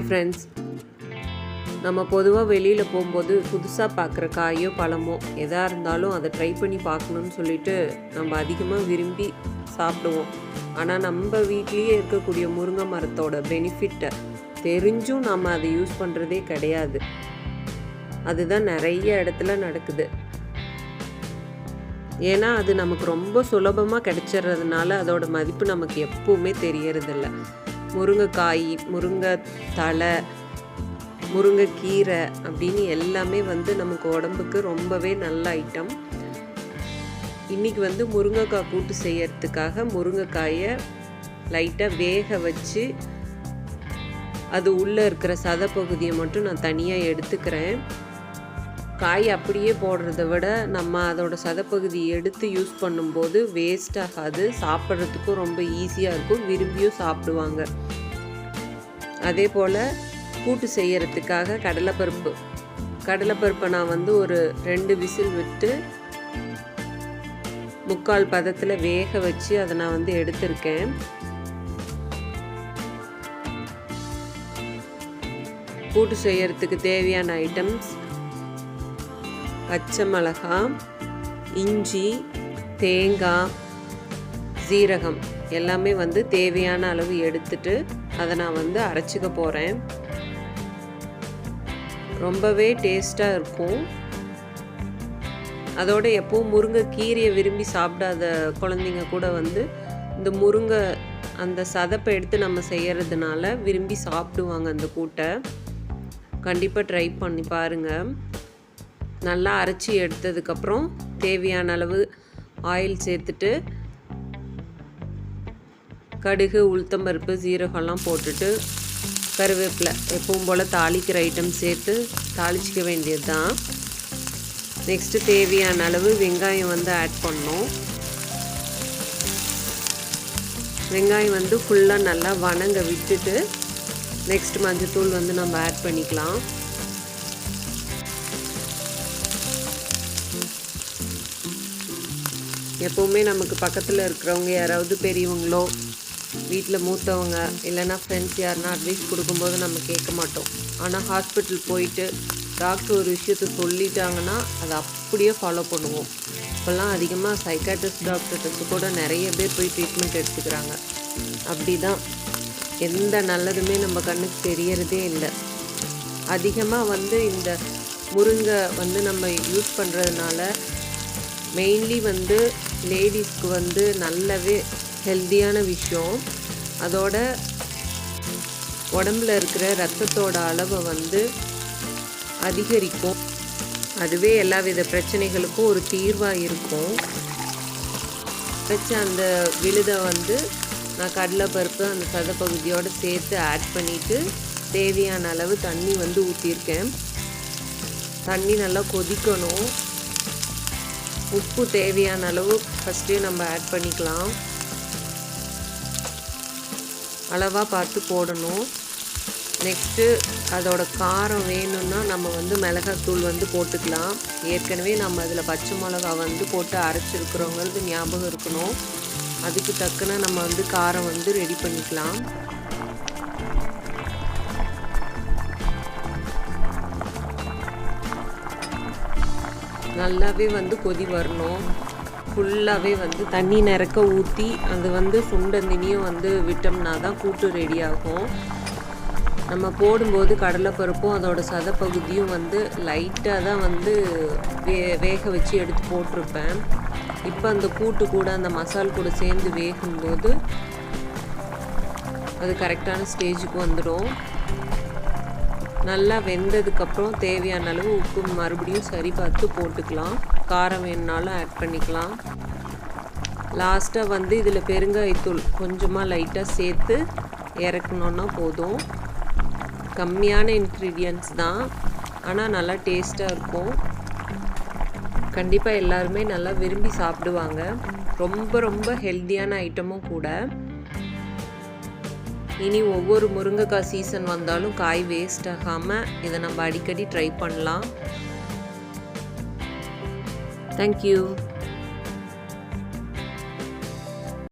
Hi friends, நம்ம பொதுவாக வெளியில் போகும்போது புதுசாக பார்க்குற காயோ பழமோ எதாக இருந்தாலும் அதை ட்ரை பண்ணி பார்க்கணுன்னு சொல்லிட்டு நம்ம அதிகமாக விரும்பி சாப்பிடுவோம். ஆனால் நம்ம வீட்லேயே இருக்கக்கூடிய முருங்கை மரத்தோட பெனிஃபிட்டை தெரிஞ்சும் நம்ம அதை யூஸ் பண்ணுறதே கிடையாது. அதுதான் நிறைய இடத்துல நடக்குது. ஏன்னா அது நமக்கு ரொம்ப சுலபமாக கிடைச்சிட்றதுனால அதோட மதிப்பு நமக்கு எப்பவுமே தெரியறதில்ல. முருங்கைக்காய், முருங்கை தழை, முருங்கைக்கீரை அப்படின்னு எல்லாமே நமக்கு உடம்புக்கு ரொம்பவே நல்ல ஐட்டம். இன்றைக்கி முருங்கைக்காய் கூட்டு செய்யறதுக்காக முருங்கைக்காயை லைட்டாக வேக வச்சு அது உள்ளே இருக்கிற சதை பகுதியை மட்டும் நான் தனியாக எடுத்துக்கிறேன். காய் அப்படியே போடுறத விட நம்ம அதோட சதைப்பகுதியை எடுத்து யூஸ் பண்ணும்போது வேஸ்ட் ஆகாது, சாப்பிட்றதுக்கும் ரொம்ப ஈஸியாக இருக்கும், விரும்பியும் சாப்பிடுவாங்க. அதே போல் கூட்டு செய்யறதுக்காக கடலைப்பருப்பை நான் ஒரு 2 விசில் விட்டு 3/4 பதத்தில் வேக வச்சு அதை நான் எடுத்திருக்கேன். கூட்டு செய்யறதுக்கு தேவையான ஐட்டம்ஸ்: பச்சை மிளகாய், இஞ்சி, தேங்காய், சீரகம் எல்லாமே தேவையான அளவு எடுத்துட்டு அதை நான் அரைச்சிக்க போகிறேன். ரொம்பவே டேஸ்ட்டாக இருக்கும். அதோட எப்பவும் முருங்கைக்கீரையை விரும்பி சாப்பிடாத குழந்தைங்க கூட இந்த முருங்கை அந்த சதைப்பை எடுத்து நம்ம செய்கிறதுனால விரும்பி சாப்பிடுவாங்க. அந்த கூட்டை கண்டிப்பாக ட்ரை பண்ணி பாருங்கள். நல்லா அரைச்சி எடுத்ததுக்கப்புறம் தேவையான அளவு ஆயில் சேர்த்துட்டு கடுகு, உளுத்தம்பருப்பு, சீரகம்லாம் போட்டுட்டு கருவேப்பிலை எப்பவும் போல் தாளிக்கிற ஐட்டம் சேர்த்து தாளிச்சிக்க வேண்டியது தான். நெக்ஸ்ட்டு தேவையான அளவு வெங்காயம் ஆட் பண்ணோம். வெங்காயம் ஃபுல்லாக நல்லா வணங்க விட்டுட்டு நெக்ஸ்ட் மஞ்சத்தூள் நம்ம ஆட் பண்ணிக்கலாம். எப்போவுமே நமக்கு பக்கத்தில் இருக்கிறவங்க யாராவது பெரியவங்களோ வீட்டில் மூத்தவங்க இல்லைன்னா ஃப்ரெண்ட்ஸ் யாருன்னா அட்வைஸ் கொடுக்கும்போது நம்ம கேட்க மாட்டோம். ஆனால் ஹாஸ்பிட்டல் போயிட்டு டாக்டர் ஒரு விஷயத்தை சொல்லிட்டாங்கன்னா அதை அப்படியே ஃபாலோ பண்ணுவோம். இப்போல்லாம் அதிகமாக சைக்காட்ரிஸ்ட் டாக்டர்கிட்ட கூட நிறைய பேர் போய் ட்ரீட்மெண்ட் எடுத்துக்கிறாங்க. அப்படி தான் எந்த நல்லதுமே நம்ம கண்ணுக்கு தெரியறதே இல்லை. அதிகமாக இந்த முருங்கை நம்ம யூஸ் பண்ணுறதுனால மெயின்லி லேடிஸ்க்கு நல்லாவே ஹெல்த்தியான விஷயம். அதோட உடம்புல இருக்கிற ரத்தத்தோட அளவை அதிகரிக்கும். அதுவே எல்லா வித பிரச்சனைகளுக்கும் ஒரு தீர்வாக இருக்கும். வச்ச அந்த விழுதை நான் கடலைப்பருப்பு அந்த சதைப்பகுதியோடு சேர்த்து ஆட் பண்ணிவிட்டு தேவையான அளவு தண்ணி ஊற்றிருக்கேன். தண்ணி நல்லா கொதிக்கணும். உப்பு தேவையான அளவு ஃபஸ்ட்டே நம்ம ஆட் பண்ணிக்கலாம். அளவாக பார்த்து போடணும். நெக்ஸ்ட்டு அதோட காரம் வேணும்னா நம்ம மிளகாத்தூள் போட்டுக்கலாம். ஏற்கனவே நம்ம அதில் பச்சை மிளகா போட்டு அரைச்சிருக்கிறோங்கிறது ஞாபகம் இருக்கணும். அதுக்கு தக்கன நம்ம காரம் ரெடி பண்ணிக்கலாம். நல்லாவே கொதி வரணும். ஃபுல்லாகவே தண்ணி நிறக்க ஊற்றி அது சுண்டந்தினியும் விட்டோம்னா தான் கூட்டு ரெடி ஆகும். நம்ம போடும்போது கடலைப்பருப்பும் அதோட சதைப்பகுதியும் லைட்டாக தான் வேக வச்சு எடுத்து போட்டிருப்பேன். இப்போ அந்த கூட்டு கூட அந்த மசால் கூட சேர்ந்து வேகும்போது அது கரெக்டான ஸ்டேஜுக்கு வந்துடும். நல்லா வெந்ததுக்கப்புறம் தேவையான அளவு உப்பு மறுபடியும் சரி பார்த்து போட்டுக்கலாம். காரம் வேணுனாலும் ஆட் பண்ணிக்கலாம். லாஸ்ட்டாக இதில் பெருங்காயத்தூள் கொஞ்சமாக லைட்டாக சேர்த்து இறக்கணுன்னா போதும். கம்மியான இன்க்ரீடியன்ட்ஸ் தான், ஆனால் நல்லா டேஸ்ட்டாக இருக்கும். கண்டிப்பாக எல்லாருமே நல்லா விரும்பி சாப்பிடுவாங்க. ரொம்ப ரொம்ப ஹெல்த்தியான ஐட்டமும் கூட. இனி ஒவ்வொரு முருங்கைக்காய் சீசன் வந்தாலும் காய் வேஸ்ட் ஆகாமல் இதை நம்ம அடிக்கடி ட்ரை பண்ணலாம். தேங்க்யூ.